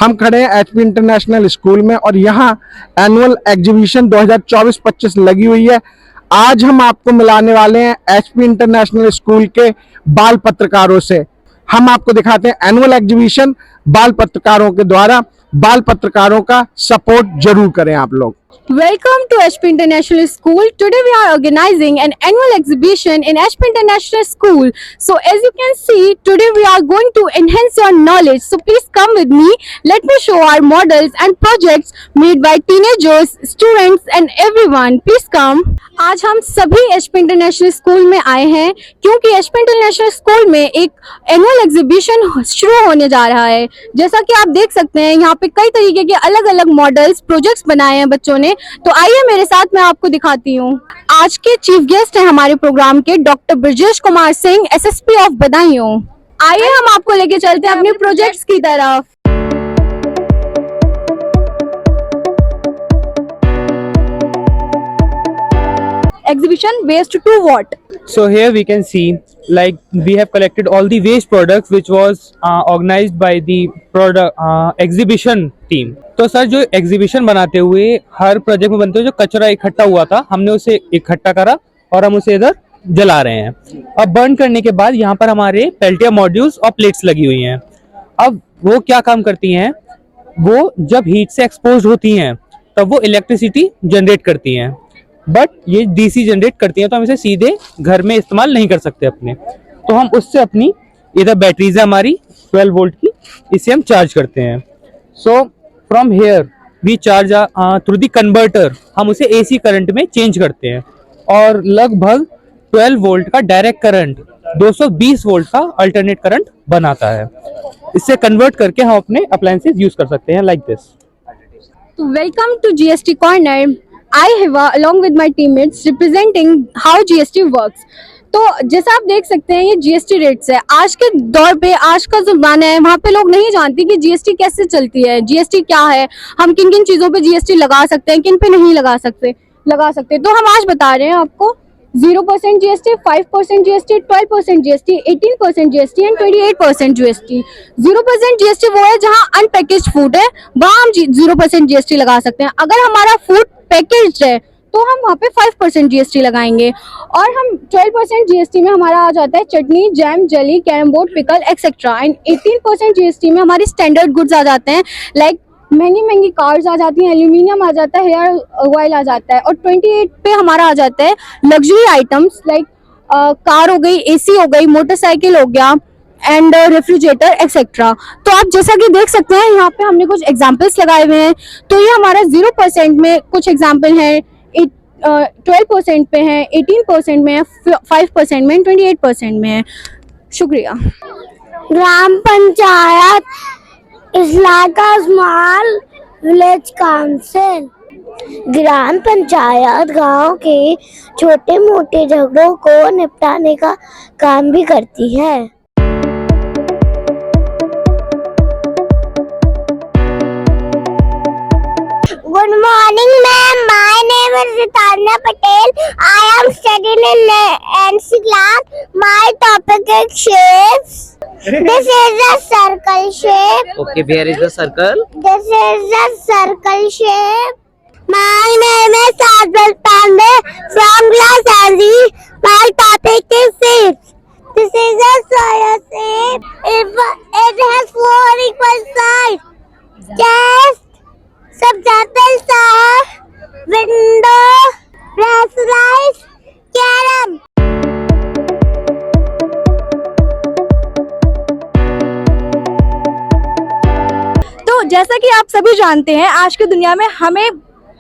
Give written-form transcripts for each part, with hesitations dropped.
हम खड़े हैं एचपी इंटरनेशनल स्कूल में और यहाँ एनुअल एग्जीबिशन 2024-25 लगी हुई है। आज हम आपको मिलाने वाले हैं एचपी इंटरनेशनल स्कूल के बाल पत्रकारों से। हम आपको दिखाते हैं एनुअल एग्जीबिशन बाल पत्रकारों के द्वारा। बाल पत्रकारों का सपोर्ट जरूर करें आप लोग। Welcome to HP International School. Today we are organizing an annual exhibition in HP International School. So as you can see, today we are going to enhance your knowledge. So please come with me. Let me show our models and projects made by teenagers, students and everyone. Please come. आज हम सभी HP International School में आए हैं क्योंकि HP International School में एक annual exhibition शुरू होने जा रहा है। जैसा कि आप देख सकते हैं यहाँ पे कई तरीके के अलग अलग मॉडल्स प्रोजेक्ट्स बनाए हैं बच्चों ने। तो आइए मेरे साथ मैं आपको दिखाती हूँ। आज के चीफ गेस्ट हैं हमारे प्रोग्राम के doctor Brajesh Kumar Singh, SSP of Badaun. आइए हम आपको लेके चलते हैं अपने प्रोजेक्ट्स की तरफ। Exhibition waste to what? So here we can see like we have collected all the waste products which was organized by the product exhibition team. तो सर जो एग्जीबिशन बनाते हुए हर प्रोजेक्ट में बनते हुए जो कचरा इकट्ठा हुआ था हमने उसे इकट्ठा करा और हम उसे इधर जला रहे हैं। अब बर्न करने के बाद यहाँ पर हमारे पेल्टियर मॉड्यूल्स और प्लेट्स लगी हुई हैं। अब वो क्या काम करती हैं, वो जब हीट से एक्सपोज होती हैं तब वो इलेक्ट्रिसिटी जनरेट करती हैं, बट ये डीसी जनरेट करती हैं तो हम इसे सीधे घर में इस्तेमाल नहीं कर सकते अपने। तो हम उससे अपनी इधर बैटरीज है हमारी 12 वोल्ट की, इसे हम चार्ज करते हैं। So from here we charge through the converter, हम उसे एसी करंट में चेंज करते हैं और लगभग 12 वोल्ट का डायरेक्ट करंट 220 वोल्ट का अल्टरनेट करंट बनाता है। इससे कन्वर्ट करके हम अपने अप्लायंसेस यूज कर सकते हैं like this. Welcome to GST Corner. I have along with my teammates representing how GST works. तो जैसा आप देख सकते हैं ये GST रेट्स है। आज के दौर पे, आज का ज़माना है, वहाँ पे लोग नहीं जानते कि GST कैसे चलती है, GST क्या है, हम किन किन चीज़ों पे GST लगा सकते हैं, किन पे नहीं लगा सकते। तो हम आज बता रहे हैं आपको 0% GST, 5% GST, 12% GST, 18% GST and 28% GST। 0% GST वो है जहाँ अनपैकेज्ड फूड है, वहाँ हम 0% GST लगा सकते हैं। अगर हमारा फूड पैकेज्ड है तो हम वहाँ पे 5% GST लगाएंगे। और हम 12% GST में हमारा आ जाता है chutney, jam, jelly, carrom board, pickle etcetera. And 18% GST में हमारे स्टैंडर्ड गुड्स आ जाते हैं, लाइक महंगी कार्स आ जाती हैं, एल्यूमिनियम आ जाता है, हेयर ऑयल आ जाता है। और 28 पे हमारा आ जाता है लग्जरी आइटम्स लाइक कार हो गई, एसी हो गई, मोटरसाइकिल हो गया एंड रेफ्रिजरेटर एक्सेट्रा। तो आप जैसा कि देख सकते हैं यहाँ पे हमने कुछ एग्जांपल्स लगाए हुए हैं। तो ये हमारा 0% में कुछ एग्जांपल हैं, 12% पे है, 18% में है, 5% में, 28% में है। शुक्रिया। ग्राम panchayat is like a small village council. ग्राम पंचायत गांव के छोटे मोटे झगड़ों को निपटाने का काम भी करती है। Good morning, ma'am. My name is Ritanya Patel. I am studying in NC class. My topic is shapes. This is a circle shape. Okay, where is the circle? This is a circle shape. My name is Sajal Pandey from class NC. My topic is shapes. This is a square shape. It has 4 equal sides. Chest, subtitles are window, pressurized, carom. तो जैसा कि आप सभी जानते हैं आज की दुनिया में हमें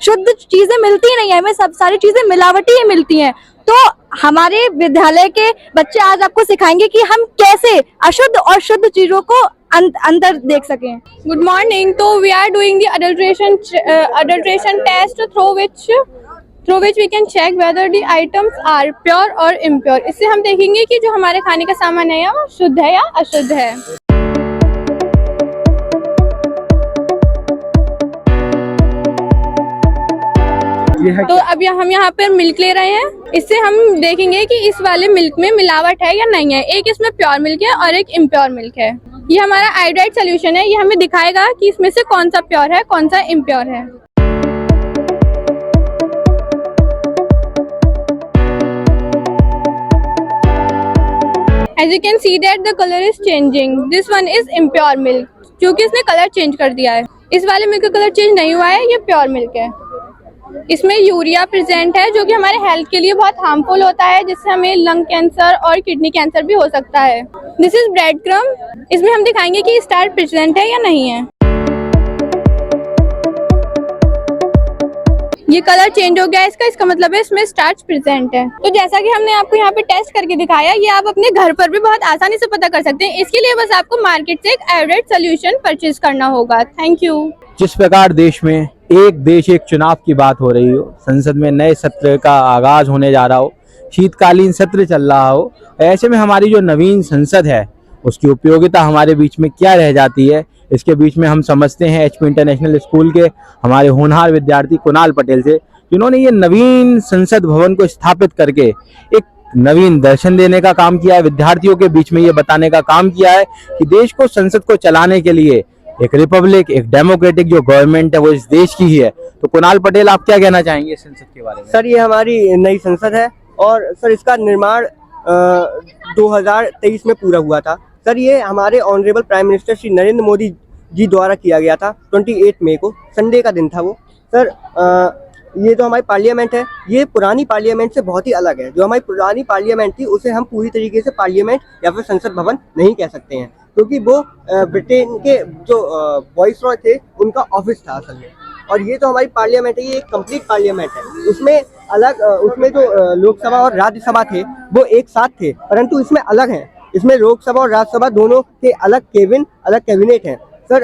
शुद्ध चीजें मिलती नहीं है, हमें सब सारी चीजें मिलावटी ही मिलती हैं। तो हमारे विद्यालय के बच्चे आज आपको सिखाएंगे कि हम कैसे अशुद्ध और शुद्ध चीजों को अंतर देख सकें। Good morning. तो we are doing the adulteration test through which we can check whether the items are pure or impure. इससे हम देखेंगे कि जो हमारे खाने का सामान है वो शुद्ध है या अशुद्ध है। तो अब हम यहाँ पर मिल्क ले रहे हैं, इससे हम देखेंगे कि इस वाले मिल्क में मिलावट है या नहीं है। एक इसमें प्योर मिल्क है और एक इम्प्योर मिल्क है। ये हमारा आयोडाइड सोल्यूशन है, ये हमें दिखाएगा कि इसमें से कौन सा प्योर है, कौन सा इम्प्योर है। As you can see that the color is changing. This one is impure milk, क्योंकि इसने कलर चेंज कर दिया है। इस वाले मिल्क का कलर चेंज नहीं हुआ है, ये प्योर मिल्क है। इसमें यूरिया प्रेजेंट है जो कि हमारे हेल्थ के लिए बहुत हार्मफुल होता है, जिससे हमें लंग कैंसर और किडनी कैंसर भी हो सकता है। दिस इज ब्रेड क्रम, इसमें हम दिखाएंगे कि स्टार्च प्रेजेंट है या नहीं है। ये कलर चेंज हो गया है इसका मतलब है इसमें स्टार्च प्रेजेंट है। तो जैसा कि हमने आपको यहाँ पे टेस्ट करके दिखाया, ये आप अपने घर पर भी बहुत आसानी से पता कर सकते हैं। इसके लिए बस आपको मार्केट से एक आयोडाइड सोल्यूशन परचेज करना होगा। Thank you. जिस प्रकार देश में एक देश एक चुनाव की बात हो रही हो, संसद में नए सत्र का आगाज होने जा रहा हो, शीतकालीन सत्र चल रहा हो, ऐसे में हमारी जो नवीन संसद है उसकी उपयोगिता हमारे बीच में क्या रह जाती है, इसके बीच में हम समझते हैं एचपी इंटरनेशनल स्कूल के हमारे होनहार विद्यार्थी कुणाल पटेल से, जिन्होंने ये नवीन संसद भवन को स्थापित करके एक नवीन दर्शन देने का काम किया है, विद्यार्थियों के बीच में ये बताने का काम किया है कि देश को, संसद को चलाने के लिए एक रिपब्लिक, एक डेमोक्रेटिक जो गवर्नमेंट है वो इस देश की ही है। तो कुणाल पटेल, आप क्या कहना चाहेंगे इस संसद के बारे में? सर, ये हमारी नई संसद है और सर इसका निर्माण 2023 में पूरा हुआ था। सर, ये हमारे honourable prime minister Shri Narendra Modi ji द्वारा किया गया था। 28 मई को, संडे का दिन था वो। सर, ये जो हमारी पार्लियामेंट है, ये पुरानी पार्लियामेंट से बहुत ही अलग है। जो हमारी पुरानी पार्लियामेंट थी उसे हम पूरी तरीके से पार्लियामेंट या फिर संसद भवन नहीं कह सकते हैं, क्योंकि वो ब्रिटेन के जो वाइसरॉय थे उनका ऑफिस था असल में। और ये जो हमारी पार्लियामेंट है, ये एक कंप्लीट पार्लियामेंट है। उसमें जो लोकसभा और राज्यसभा थे वो एक साथ थे, परंतु इसमें अलग हैं। इसमें लोकसभा और राज्यसभा दोनों के अलग केबिन, अलग कैबिनेट हैं। सर,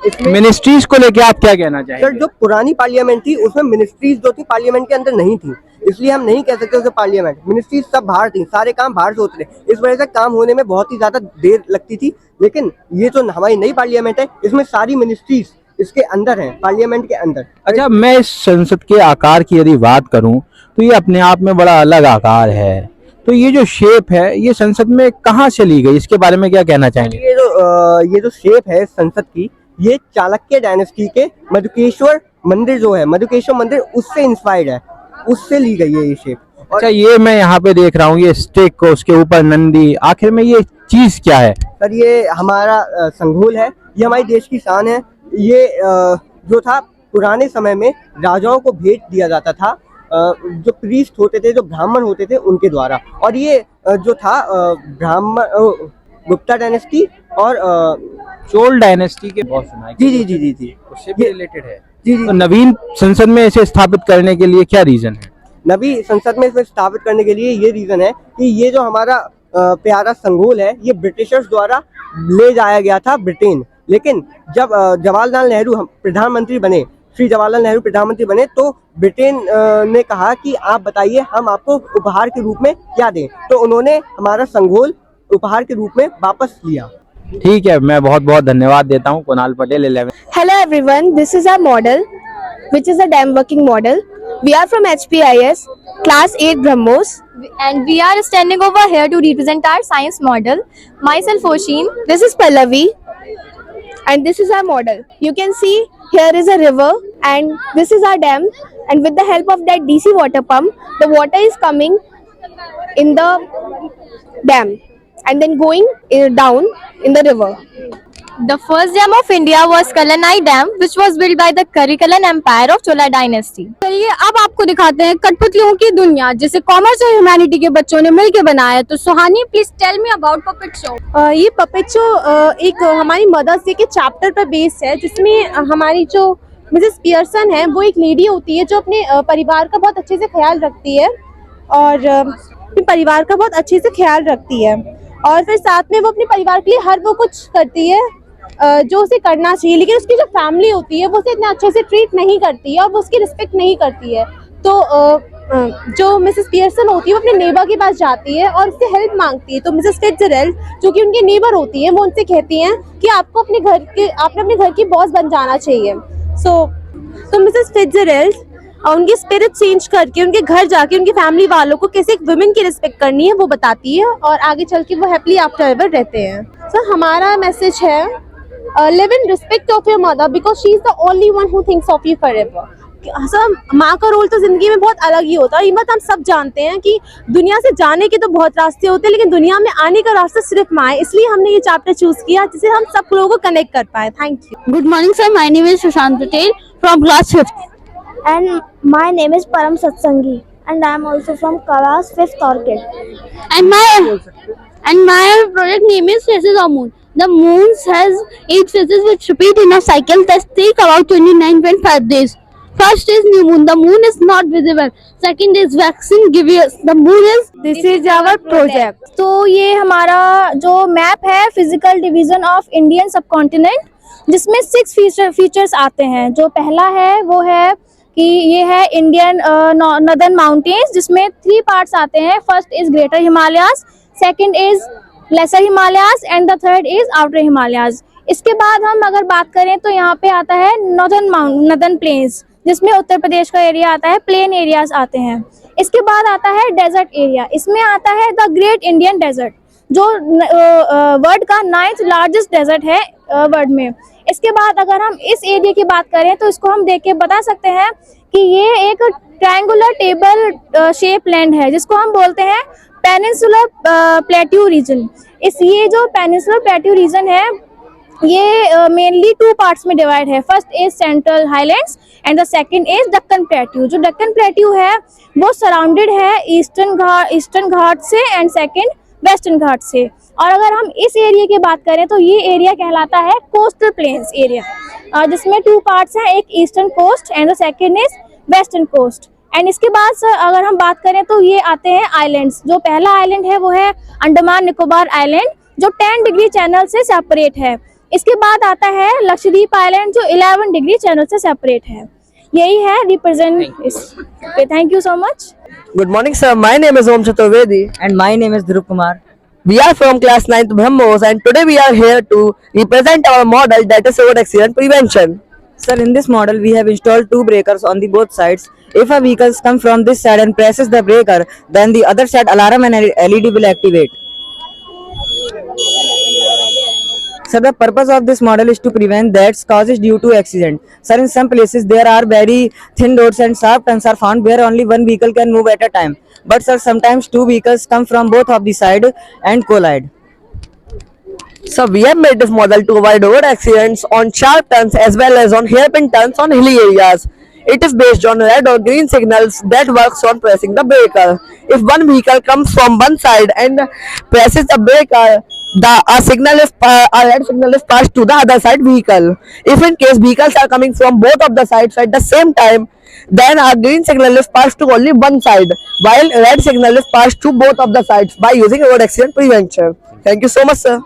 इसमें मिनिस्ट्रीज को लेके आप क्या कहना चाहेंगे? सर, जो पुरानी पार्लियामेंट थी उसमें मिनिस्ट्रीज जो थी पार्लियामेंट के अंदर नहीं थी, इसलिए हम नहीं कह सकते उसे पार्लियामेंट। मिनिस्ट्रीज सब बाहर थी, सारे काम बाहर से होते थे, इस वजह से काम होने में बहुत ही ज्यादा देर लगती थी। लेकिन ये जो हमारी नई पार्लियामेंट है, इसमें सारी मिनिस्ट्रीज इसके अंदर हैं, पार्लियामेंट के अंदर। अच्छा, मैं इस संसद के आकार की यदि बात करूं तो ये अपने आप में बड़ा अलग आकार है। तो ये जो शेप है, ये संसद में कहाँ से ली गई, इसके बारे में क्या कहना चाहेंगे? ये जो शेप है संसद की, ये चाणक्य डायनेस्टी के मधुकेश्वर मंदिर जो है, मधुकेश्वर मंदिर, उससे इंस्पायर्ड है, उससे ली गई है ये शेप। अच्छा, ये मैं यहाँ पे देख रहा हूँ, ये स्टिक को, उसके ऊपर नंदी, आखिर में ये चीज क्या है? सर, ये हमारा संघोल है, ये हमारी देश की शान है। ये जो था पुराने समय में राजाओं को भेंट दिया जाता था, जो प्रीस्ट होते थे, जो ब्राह्मण होते थे, उनके द्वारा। और ये जो था ब्राह्मण, गुप्ता डायनेस्टी और चोल डायनेस्टी के बहुत सुना है। जी, उससे भी रिलेटेड है। जी। तो नवीन संसद में इसे स्थापित करने के लिए क्या रीजन है? नवी संसद में इसे स्थापित करने के लिए ये रीजन है कि ये जो हमारा प्यारा संघोल है, ये ब्रिटिशर्स द्वारा ले जाया गया था ब्रिटेन। लेकिन जब जवाहरलाल नेहरू प्रधानमंत्री बने, श्री जवाहरलाल नेहरू प्रधानमंत्री बने, तो ब्रिटेन ने कहा कि आप बताइए हम आपको उपहार के रूप में क्या दें। तो उन्होंने हमारा संघोल उपहार के रूप में वापस लिया। ठीक है, मैं बहुत बहुत धन्यवाद देता हूँ Kunal Patel 11। Hello everyone, this is our model, which is a dam working model. We are from HPIS, class 8 BrahMos. And we are standing over here to represent our science model. Myself Oshin. This is Pallavi, and this is our model. You can see here is a river, and this is our dam. And with the help of that DC water pump, the water is coming in the dam and then going down in the river. The first dam of India was Kalanai Dam, which was built by the Karikalan Empire of Chola Dynasty. चलिए अब आपको दिखाते हैं कठपुतलियों की दुनिया, जिसे commerce और humanity के बच्चों ने मिलकर बनाया। तो Suhani, please tell me about puppet show. ये पपेट शो एक हमारी मदर्स डे के चैप्टर पर बेस्ड है, जिसमें हमारी जो मिसेस पियर्सन है, वो एक लेडी होती है जो अपने परिवार का बहुत अच्छे से ख्याल रखती है और अपने परिवार का बहुत अच्छे से ख्याल रखती है। और फिर साथ में वो अपने परिवार के लिए हर वो कुछ करती है जो उसे करना चाहिए, लेकिन उसकी जो फैमिली होती है वो उसे इतने अच्छे से ट्रीट नहीं करती है और वो उसकी रिस्पेक्ट नहीं करती है। तो जो मिसेस पियर्सन होती है वो अपने नेबर के पास जाती है और उससे हेल्प मांगती है। तो मिसेस फिट्जजेराल्ड, जो कि उनके नेबर होती हैं, वो उनसे कहती हैं कि आपको आपने अपने घर की बॉस बन जाना चाहिए। सो मिसेस फिट्जजेराल्ड और उनकी स्पिरिट चेंज करके उनके घर जाके उनकी फैमिली वालों को कैसे एक वुमेन की रिस्पेक्ट करनी है वो बताती है, और आगे चल के वो हैप्पीली आफ्टर एवर रहते हैं। सर हमारा मैसेज है live in respect of your mother because she is the only one who thinks of you forever. Sir माँ का रोल तो जिंदगी में बहुत अलग ही होता है। ये बात हम सब जानते हैं कि दुनिया से जाने के तो बहुत रास्ते होते हैं, लेकिन दुनिया में आने का रास्ता सिर्फ माँ है। इसलिए हमने ये चैप्टर चूज किया जिससे हम सब लोगों को कनेक्ट कर पाए। Thank you. Good morning, sir. My name is Sushant Patel from class 5th. And my name is Param Satsangi, and I am also from class 5th Orchid. And my project name is Faces of Moon. The moon has 8 phases which repeat in a cycle that take about 29.5 days. First is new moon. The moon is not visible. Second is waxing gibbous. The moon is this is our project. तो ये हमारा जो map है physical division of Indian subcontinent, जिसमें 6 features आते हैं। जो पहला है वो है कि ये है इंडियन नॉर्दर्न माउंटेन्स, जिसमें 3 पार्ट्स आते हैं। First is greater Himalayas, second is lesser Himalayas and the third is outer Himalayas. इसके बाद हम अगर बात करें तो यहाँ पे आता है नॉर्दर्न प्लेन्स, जिसमें उत्तर प्रदेश का एरिया आता है, प्लेन एरियाज आते हैं। इसके बाद आता है डेजर्ट एरिया, इसमें आता है द ग्रेट इंडियन डेजर्ट, जो वर्ल्ड का 9th लार्जेस्ट डेजर्ट है वर्ल्ड में। इसके बाद अगर हम इस एरिया की बात करें तो इसको हम देख के बता सकते हैं कि ये एक ट्रायंगुलर टेबल शेप लैंड है, जिसको हम बोलते हैं पेनिनसुलर प्लेट्यू रीजन। ये जो पेनिनसुलर प्लेट्यू रीजन है ये मेनली 2 पार्ट्स में डिवाइड है। First is central highlands and the second is Deccan plateau. जो दक्कन प्लेट्यू है वो सराउंडेड है ईस्टर्न घाट से एंड सेकंड वेस्टर्न घाट से। और अगर हम इस एरिया की बात करें तो ये एरिया कहलाता है कोस्टल प्लेन्स एरिया, जिसमें 2 पार्ट्स हैं, एक eastern coast and the second is western coast. एंड इसके बाद सर अगर हम बात करें तो ये आते हैं आइलैंड्स। जो पहला आइलैंड है वो है अंडमान निकोबार आइलैंड, जो 10 डिग्री चैनल से सेपरेट है। इसके बाद आता है लक्षद्वीप आइलैंड, जो 11 डिग्री चैनल से सेपरेट है। यही है represent. Thank you so much. Good morning, sir. My name is Om Chaturvedi. And my name is Dhruv Kumar. We are from class 9th BrahMos, and today we are here to represent our model, that is road accident prevention. Sir, in this model we have installed 2 breakers on the both sides. If a vehicle comes from this side and presses the breaker, then the other side alarm and LED will activate. Sir, the purpose of this model is to prevent deaths causes due to accident. Sir, in some places there are very thin roads and sharp turns are found where only one vehicle can move at a time. But sir, sometimes 2 vehicles come from both of the side and collide. So we have made this model to avoid road accidents on sharp turns as well as on hairpin turns on hilly areas. It is based on red or green signals that works on pressing the breaker. If one vehicle comes from one side and presses the breaker, a red signal is passed to the other side vehicle. If in case vehicles are coming from both of the sides at the same time, then a green signal is passed to only one side, while red signal is passed to both of the sides by using road accident prevention. Thank you so much, sir.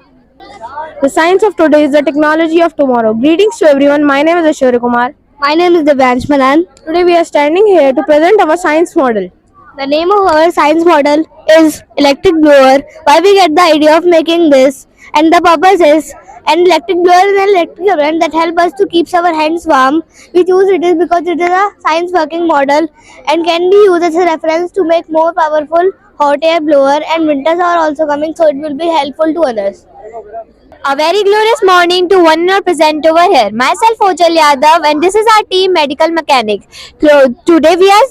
The science of today is the technology of tomorrow. Greetings to everyone. My name is Ashwarya Kumar. My name is Devansh Manan. Today we are standing here to present our science model. The name of our science model is electric blower. Why we get the idea of making this and the purpose is an electric blower is an electric current that help us to keep our hands warm. We choose it is because it is a science working model and can be used as a reference to make more powerful hot air blower, and winters are also coming, so it will be helpful to others. A very glorious morning to one more present over here. Myself Ojal Yadav, and this is our team medical mechanic. So today we are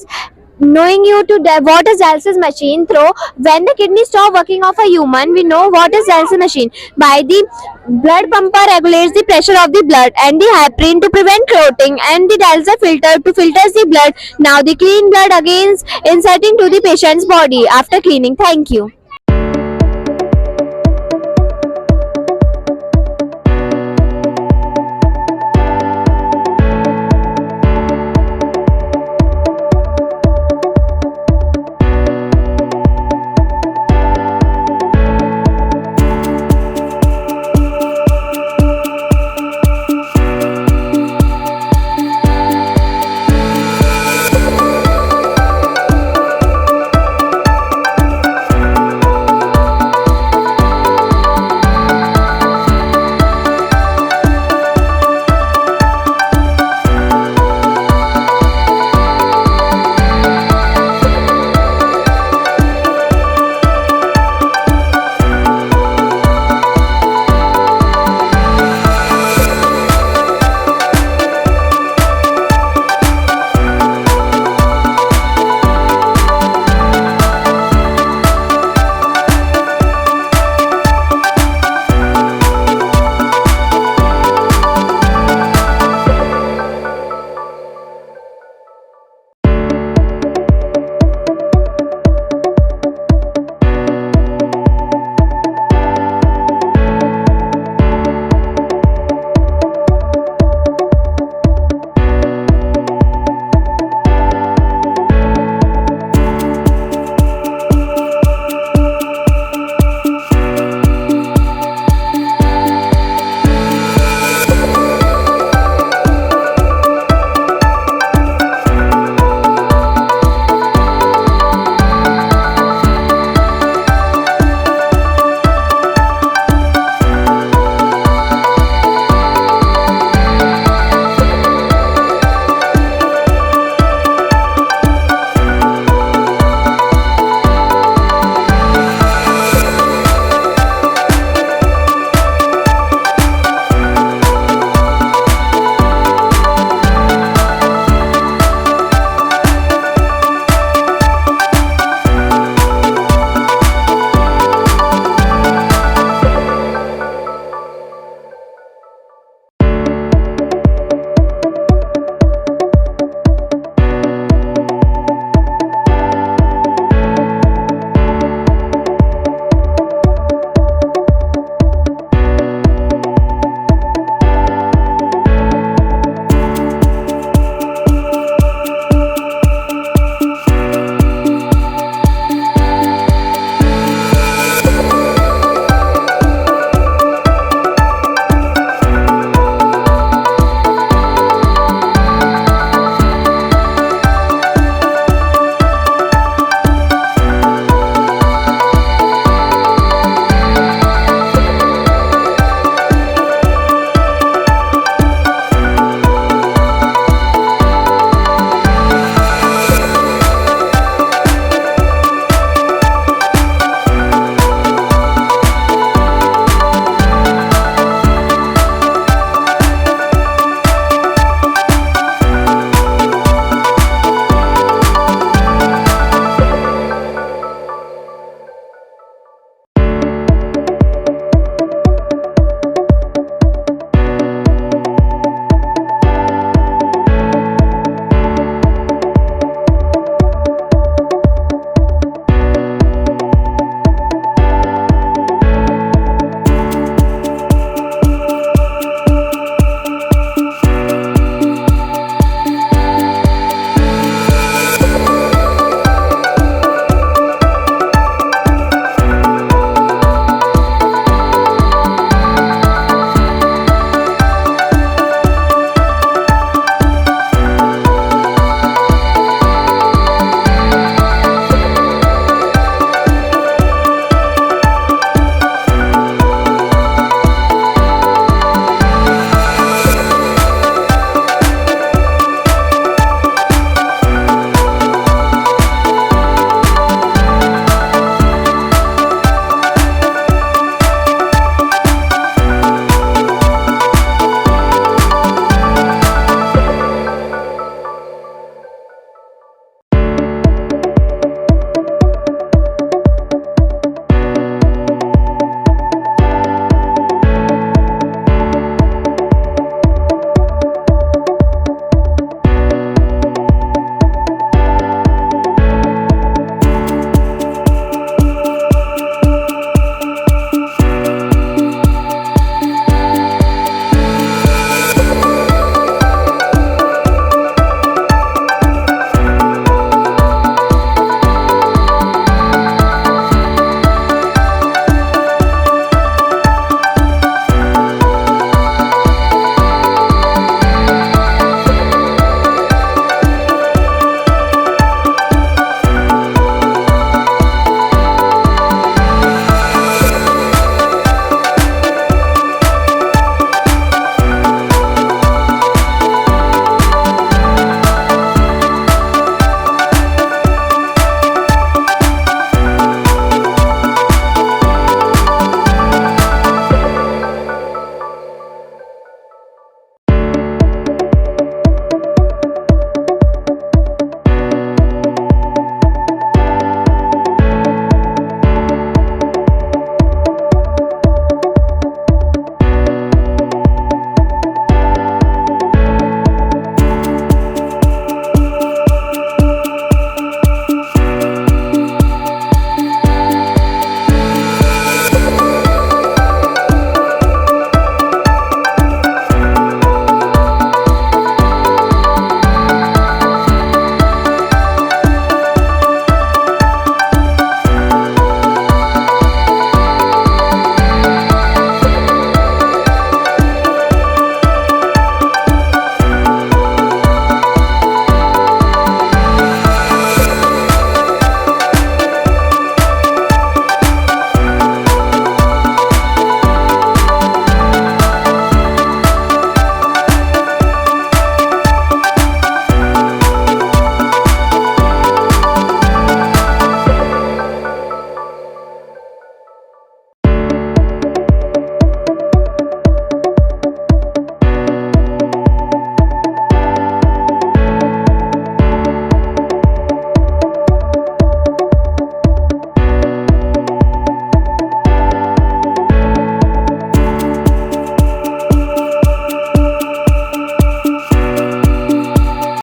knowing you to what is dialysis machine. Through when the kidney stop working of a human, we know what is dialysis machine. By the blood pumper regulates the pressure of the blood, and the heparin to prevent clotting, and the dialyzer filter to filters the blood. Now the clean blood again inserting to the patient's body after cleaning. Thank you.